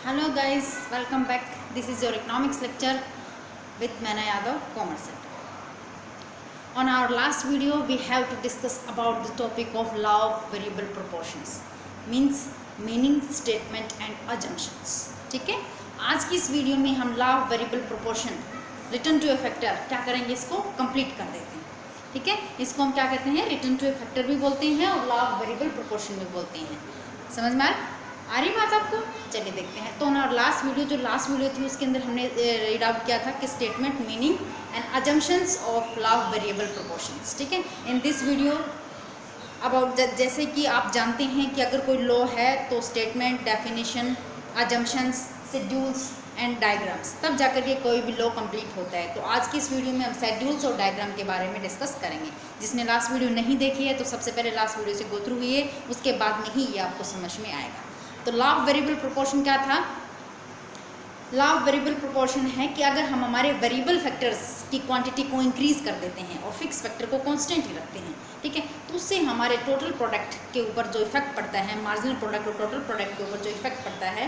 Hello guys, welcome back. This is your economics lecture with Maina Yadav, Commerce Center. On our last video, we have to discuss about the topic of law of variable proportions, means meaning, statement and assumptions. ठीक है, आज की इस video में हम law of variable proportion, return to a factor क्या करेंगे, इसको कंप्लीट कर देते हैं. ठीक है, इसको हम क्या कहते हैं, रिटर्न टू ए फैक्टर भी बोलते हैं और लॉ ऑफ वेरिएबल प्रोपोर्शन भी बोलते हैं. समझ में आ रही बात आपको? चलिए देखते हैं. तो ना लास्ट वीडियो थी उसके अंदर हमने रीड आउट किया था कि statement, meaning and assumptions of law of variable proportions. ठीक है, इन दिस वीडियो अबाउट जैसे कि आप जानते हैं कि अगर कोई लॉ है तो statement, definition, assumptions, schedules and diagrams, तब जाकर के कोई भी लॉ कंप्लीट होता है. तो आज की इस वीडियो में हम शेड्यूल्स और डायग्राम के बारे में डिस्कस करेंगे. जिसने लास्ट वीडियो नहीं देखी है तो सबसे पहले लास्ट वीडियो से गो थ्रू हुई है, उसके बाद में ही ये आपको समझ में आएगा. तो लॉ ऑफ वेरिएबल प्रोपोर्शन क्या था? लॉ ऑफ वेरिएबल प्रोपोर्शन है कि अगर हम हमारे वेरिएबल फैक्टर्स की क्वांटिटी को इंक्रीज कर देते हैं और फिक्स फैक्टर को कांस्टेंट ही रखते हैं, ठीक है, तो उससे हमारे टोटल प्रोडक्ट के ऊपर जो इफेक्ट पड़ता है, मार्जिनल प्रोडक्ट और टोटल प्रोडक्ट के ऊपर जो इफेक्ट पड़ता है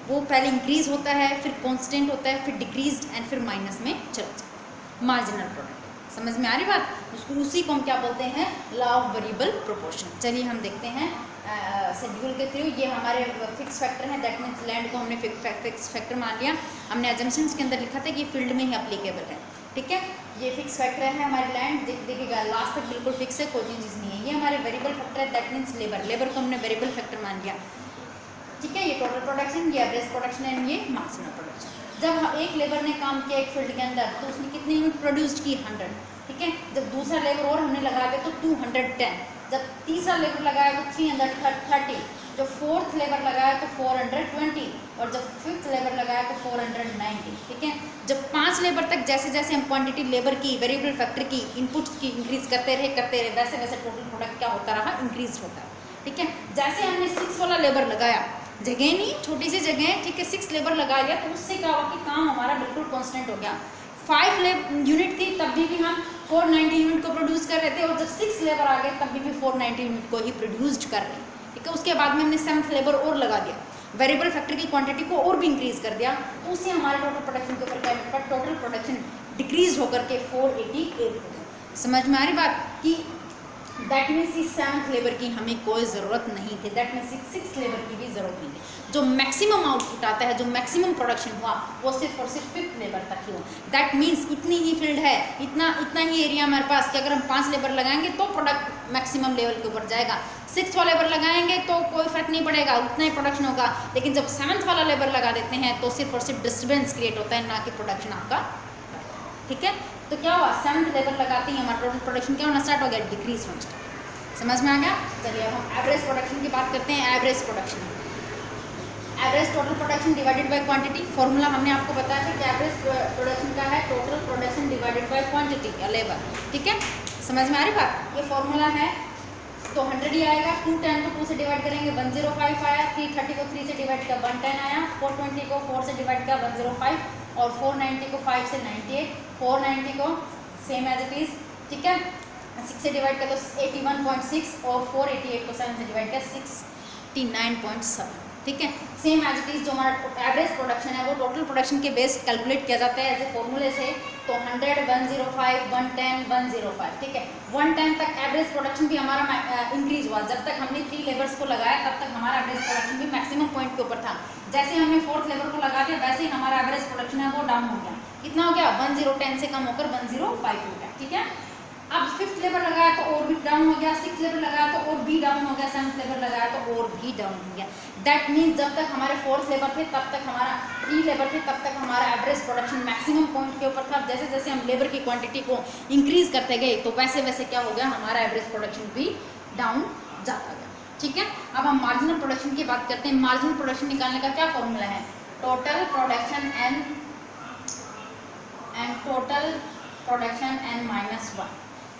वो पहले इंक्रीज होता है, फिर कांस्टेंट होता है, फिर डिक्रीज एंड फिर माइनस में चला जाता है मार्जिनल प्रोडक्ट. समझ में आ रही बात? उसी को हम क्या बोलते हैं? Law of variable proportion. चलिए हम देखते हैं शेड्यूल के थ्रू. ये हमारे फिक्स फैक्टर हैं, दैट मीन्स लैंड को हमने फिक्स फैक्टर मान लिया. हमने एजम्पशंस के अंदर लिखा था कि ये फील्ड में ही अप्लीकेबल है. ठीक है, ये फिक्स फैक्टर है हमारे लैंड. देखिएगा लास्ट तक बिल्कुल फिक्स है, कोई चीज़ नहीं है. ये हमारे वेरिएबल फैक्टर है, दैट मीन्स लेबर को हमने वेरिएबल फैक्टर मान लिया. ठीक है, ये टोटल प्रोडक्शन, ये एवरेज प्रोडक्शन एंड ये मार्जिनल प्रोडक्शन. जब एक लेबर ने काम किया एक फील्ड के अंदर तो उसने कितनी यूनिट प्रोड्यूस की? 100. ठीक है, जब दूसरा लेबर और हमने लगा दिया तो 210. जब तीसरा लेबर लगाया तो 330. जब फोर्थ लेबर लगाया तो 420 और जब फिफ्थ लेबर लगाया तो 490. ठीक है, जब 5 लेबर तक जैसे जैसे हम क्वांटिटी लेबर की, वेरिएबल फैक्टर की, इनपुट्स की इंक्रीज करते रहे वैसे वैसे टोटल प्रोडक्ट क्या होता रहा? इंक्रीज होता है. ठीक है, जैसे हमने 6 वाला लेबर लगाया, जगह नहीं, छोटी सी जगह, ठीक है, 6 लेबर लगा लिया तो उससे क्या हुआ कि काम हमारा बिल्कुल कांस्टेंट हो गया. 5 यूनिट थी तब भी हम 490 यूनिट को प्रोड्यूस कर रहे थे और जब 6 लेबर आ गए तब भी 490 यूनिट को ही प्रोड्यूस्ड कर रहे हैं. ठीक है, उसके बाद में हमने 7th लेबर और लगा दिया, वेरिएबल फैक्टर की क्वांटिटी को और भी इंक्रीज कर दिया, तो उससे हमारे टोटल प्रोडक्शन के ऊपर क्या इफेक्ट? टोटल प्रोडक्शन डिक्रीज होकर के 488 हो गया. समझ में आ रही बात? कि दैट मीन्स इस 7th लेबर की हमें कोई ज़रूरत नहीं थी, दैट मीन्स 6 लेबर की भी ज़रूरत नहीं थी. जो मैक्सिमम आउटपुट आता है, जो मैक्सिमम प्रोडक्शन हुआ वो सिर्फ और सिर्फ 5th लेबर तक ही हो. दैट मीन्स इतनी ही फील्ड है, इतना ही एरिया हमारे पास कि अगर हम 5 लेबर लगाएंगे तो प्रोडक्ट मैक्सिमम लेवल के ऊपर जाएगा. 6 वाला लेबर लगाएंगे तो कोई फर्क नहीं पड़ेगा, उतना ही प्रोडक्शन होगा. लेकिन जब 7th वाला लेबर लगा देते हैं तो सिर्फ और सिर्फ डिस्टर्बेंस क्रिएट होता है, ना कि प्रोडक्शन आपका. ठीक है, तो क्या हुआ? 7th लेबर लगाते ही हमारा टोटल प्रोडक्शन क्या होना स्टार्ट हो गया? डिक्रीज होना स्टार्ट. समझ में आ गया? चलिए अब हम एवरेज प्रोडक्शन की बात करते हैं. Average total production divided by quantity. Formula हमने आपको बताया था कि एवरेज प्रोडक्शन का है total production divided by quantity या लेबर. ठीक है, समझ में आ रही बात? ये फॉर्मूला है तो 100 ही आएगा. 210 को 2 से डिवाइड करेंगे 105 आया. 330 को 3 से डिवाइड किया 110 आया. 420 को 4 से डिवाइड किया 105 और 490 को 5 से 98. 490 को सेम एज इट इज. ठीक है, 6 से डिवाइड किया तो 81.6 और 488 को 7 से डिवाइड किया 69.7. ठीक है, सेम एज इट इज. जो हमारा एवरेज प्रोडक्शन है वो टोटल प्रोडक्शन के बेस कैलकुलेट किया जाता है एज ए फॉर्मूले से. तो 100, 105, 110, 105. ठीक है, 110 तक एवरेज प्रोडक्शन भी हमारा इंक्रीज हुआ. जब तक हमने 3 लेबर्स को लगाया तब तक हमारा एवरेज प्रोडक्शन भी मैक्सिमम पॉइंट के ऊपर था. जैसे हमने 4th लेबर को लगा दिया वैसे ही हमारा एवरेज प्रोडक्शन है वो डाउन हो गया. कितना हो गया? 1010 से कम होकर 105 हो गया. ठीक है, अब 5th लेबर लगाया तो और भी डाउन हो गया, 6th लेबर लगाया तो और भी डाउन हो गया, 7th लेबर लगाया तो और भी डाउन हो गया. दैट मीन्स जब तक हमारे 4th लेबर थे तब तक हमारा 3 लेबर थे तब तक हमारा एवरेज प्रोडक्शन मैक्सिमम पॉइंट के ऊपर था. जैसे जैसे हम लेबर की क्वांटिटी को इंक्रीज करते गए तो वैसे वैसे क्या हो गया? हमारा एवरेज प्रोडक्शन भी डाउन जाता गया. ठीक है, अब हम मार्जिनल प्रोडक्शन की बात करते हैं. मार्जिनल प्रोडक्शन निकालने का क्या फॉर्मूला है? Total production n total production n -1.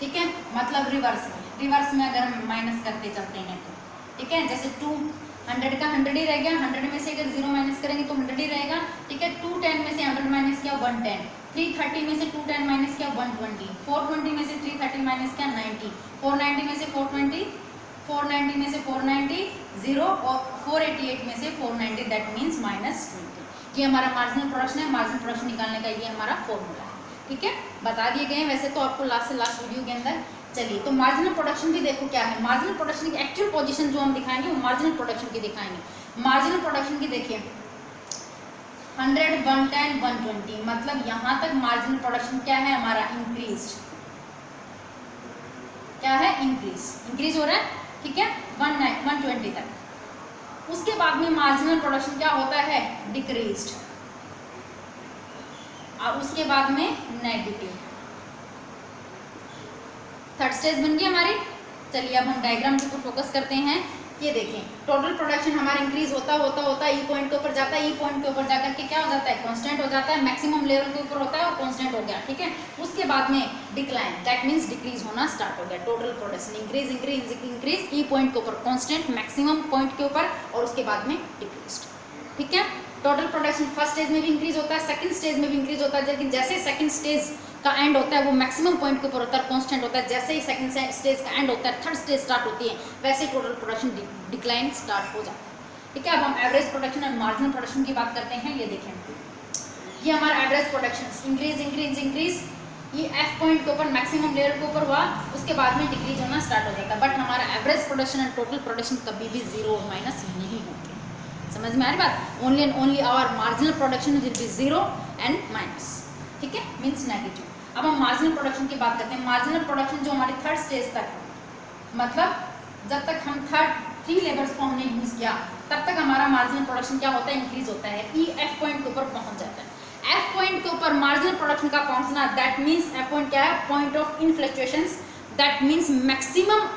ठीक है, मतलब रिवर्स में अगर हम माइनस करते चलते हैं तो. ठीक है, जैसे 200 का 100 ही रह गया. 100 में से अगर 0 माइनस करेंगे तो 100 ही रहेगा. ठीक है, 210 में से 100 माइनस किया 110. 330 में से 210 माइनस किया 120. 420 में से 330 माइनस किया 90. 490 में से 420 490 में से 490 0 और 488 में से 490 दैट मीन्स -20। ये हमारा मार्जिनल प्रोडक्शन है। मार्जिनल प्रोडक्शन निकालने का ये हमारा फॉर्मूला है, ठीक है, बता दिए गए हैं वैसे तो आपको लास्ट से लास्ट वीडियो के अंदर। चलिए, तो मार्जिनल प्रोडक्शन भी देखो क्या है। मार्जिनल प्रोडक्शन की एक्चुअल पोजीशन जो हम दिखाएंगे वो मार्जिनल प्रोडक्शन की दिखाएंगे। मार्जिनल प्रोडक्शन की देखिए 100, 110, 120, मतलब यहाँ तक मार्जिनल प्रोडक्शन क्या है हमारा, इंक्रीज, क्या है, इंक्रीज हो रहा है, ठीक है, 120 तक। उसके बाद में मार्जिनल प्रोडक्शन क्या होता है, डिक्रीज्ड, और उसके बाद में नेगेटिव। थर्ड स्टेज बन गई हमारी। चलिए अब हम डायग्राम के ऊपर फोकस करते हैं। ये देखें, टोटल प्रोडक्शन हमारा इंक्रीज होता ई पॉइंट के ऊपर जाता है। ई पॉइंट के ऊपर जाकर के क्या हो जाता है, कांस्टेंट हो जाता है, मैक्सिमम लेवल के ऊपर होता है और कांस्टेंट हो गया, ठीक है। उसके बाद में डिक्लाइन, दैट मींस डिक्रीज होना स्टार्ट हो गया। टोटल प्रोडक्शन इंक्रीज ई पॉइंट के ऊपर कांस्टेंट, मैक्सिमम पॉइंट के ऊपर, और उसके बाद में डिक्रीज, ठीक है। टोटल प्रोडक्शन फर्स्ट स्टेज में भी इंक्रीज होता है, सेकंड स्टेज में भी इंक्रीज होता है, लेकिन जैसे सेकंड स्टेज का एंड होता है वो मैक्सिमम पॉइंट के ऊपर होता है, कांस्टेंट होता है। जैसे ही सेकंड स्टेज का एंड होता है, थर्ड स्टेज स्टार्ट होती है, वैसे ही टोटल प्रोडक्शन डिक्लाइन स्टार्ट हो जाता है, ठीक है। अब हम एवरेज प्रोडक्शन और मार्जिनल प्रोडक्शन की बात करते हैं। ये देखें, ये हमारा एवरेज प्रोडक्शन इंक्रीज, ये एफ पॉइंट के ऊपर मैक्सिमम लेवल के ऊपर हुआ, उसके बाद में डिक्रीज होना स्टार्ट हो जाता है। बट हमारा एवरेज प्रोडक्शन और टोटल प्रोडक्शन कभी भी जीरो और माइनस नहीं होंगे। समझ में आ रही बात, only and only our marginal production will be zero and minus, ठीक है, मीन्स नेगेटिव। अब हम मार्जिनल प्रोडक्शन की बात करते हैं। मार्जिनल प्रोडक्शन जो हमारी थर्ड स्टेज तक, मतलब जब तक हम थ्री लेवल्स को हमने यूज़ किया तब तक हमारा मार्जिनल प्रोडक्शन क्या होता है, इंक्रीज होता है। ई एफ पॉइंट के ऊपर पहुंच जाता है। एफ पॉइंट के ऊपर मार्जिनल प्रोडक्शन का पहुंचना, दैट मीन्स एफ पॉइंट क्या है, point of inflections, that means maximum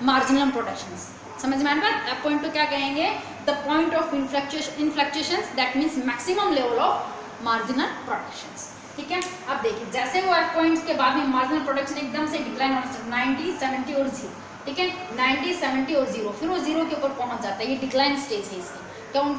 marginal productions. समझ में आ रहा है, एफ पॉइंट को क्या कहेंगे, the point of inflections, that means maximum level of marginal productions, ठीक है। अब देखिए, जैसे वो एफ पॉइंट के बाद में मार्जिनल प्रोडक्शन एकदम से डिक्लाइन होना स्टार्ट, 90, 70 और 0, ठीक है, 90, 70 और 0, फिर वो 0 के ऊपर पहुंच जाता है। ये डिक्लाइन स्टेज है इसकी।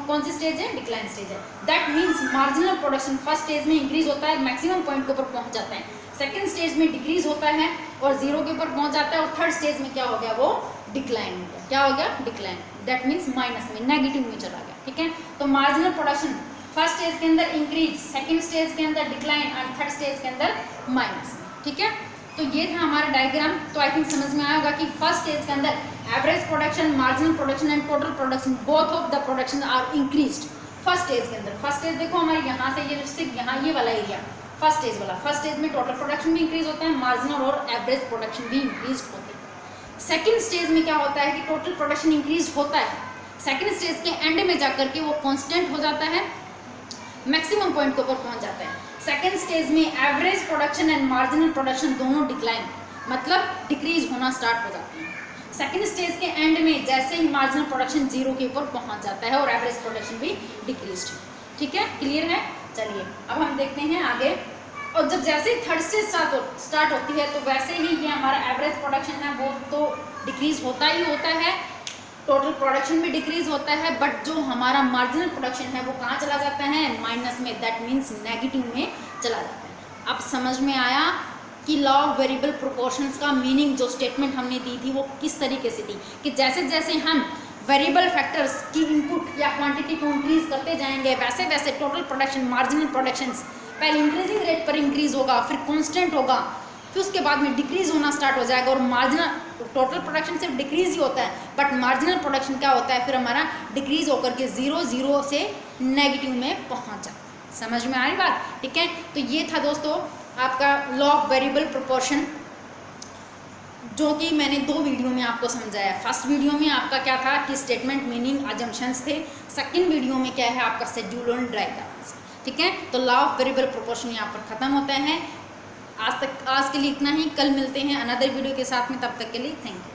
कौन सी स्टेज है, डिक्लाइन स्टेज है। That means marginal production first stage में इंक्रीज होता है, मैक्सिमम पॉइंट के ऊपर पहुंच जाता है। सेकंड स्टेज में डिक्रीज होता है और 0 के ऊपर पहुंच जाता है, और थर्ड स्टेज में क्या हो गया, वो डिक्लाइन हो गया। क्या हो गया, डिक्लाइन, दैट मीन्स माइनस में, नेगेटिव में चला गया, ठीक है। तो मार्जिनल प्रोडक्शन फर्स्ट स्टेज के अंदर इंक्रीज, सेकंड स्टेज के अंदर डिक्लाइन और थर्ड स्टेज के अंदर माइनस, ठीक है। तो ये था हमारा डायग्राम। तो आई थिंक समझ में आया होगा कि फर्स्ट स्टेज के अंदर average production, marginal production and total production, both of the production are increased first stage के अंदर। फर्स्ट स्टेज देखो हमारे यहाँ से ये सिर्फ यहाँ ये वाला एरिया फर्स्ट स्टेज वाला, फर्स्ट स्टेज में टोटल प्रोडक्शन भी इंक्रीज होता है, मार्जिनल और एवरेज प्रोडक्शन भी इंक्रीज होते हैं। सेकेंड स्टेज में क्या होता है कि टोटल प्रोडक्शन इंक्रीज होता है, सेकेंड स्टेज के एंड में जाकर के वो कॉन्स्टेंट हो जाता है, मैक्सिमम पॉइंट के ऊपर पहुंच जाता है। सेकेंड स्टेज में average production and marginal production दोनों डिक्लाइन, मतलब डिक्रीज होना स्टार्ट हो जाते हैं। सेकेंड स्टेज के एंड में जैसे ही मार्जिनल प्रोडक्शन 0 के ऊपर पहुंच जाता है और एवरेज प्रोडक्शन भी डिक्रीज, ठीक है, क्लियर है। चलिए अब हम देखते हैं आगे। और जब जैसे ही थर्ड स्टेज स्टार्ट होती है तो वैसे ही ये हमारा एवरेज प्रोडक्शन है वो तो डिक्रीज होता ही होता है, टोटल प्रोडक्शन भी डिक्रीज होता है, बट जो हमारा मार्जिनल प्रोडक्शन है वो कहाँ चला जाता है, माइनस में, दैट मीन्स नेगेटिव में चला जाता है। अब समझ में आया कि लॉ ऑफ वेरिएबल प्रोपोर्शंस का मीनिंग, जो स्टेटमेंट हमने दी थी वो किस तरीके से थी कि जैसे जैसे हम वेरिएबल फैक्टर्स की इनपुट या क्वांटिटी को इंक्रीज करते जाएंगे वैसे वैसे टोटल प्रोडक्शन, मार्जिनल प्रोडक्शंस पहले इंक्रीजिंग रेट पर इंक्रीज होगा, फिर कांस्टेंट होगा, फिर उसके बाद में डिक्रीज होना स्टार्ट हो जाएगा। और मार्जिनल, टोटल प्रोडक्शन सिर्फ डिक्रीज ही होता है, बट मार्जिनल प्रोडक्शन क्या होता है, फिर हमारा डिक्रीज होकर के 0 से नेगेटिव में पहुंच जाता है। समझ में आ रही बात, ठीक है। तो ये था दोस्तों आपका लॉ ऑफ वेरिएबल प्रोपोर्शन, जो कि मैंने 2 वीडियो में आपको समझाया। फर्स्ट वीडियो में आपका क्या था कि स्टेटमेंट, मीनिंग, अजम्पशंस थे। सेकंड वीडियो में क्या है, आपका शेड्यूल और डायग्राम्स, ठीक है। तो लॉ ऑफ वेरिएबल प्रोपोर्शन यहाँ पर खत्म होता है। आज के लिए इतना ही, कल मिलते हैं अनदर वीडियो के साथ में, तब तक के लिए थैंक यू।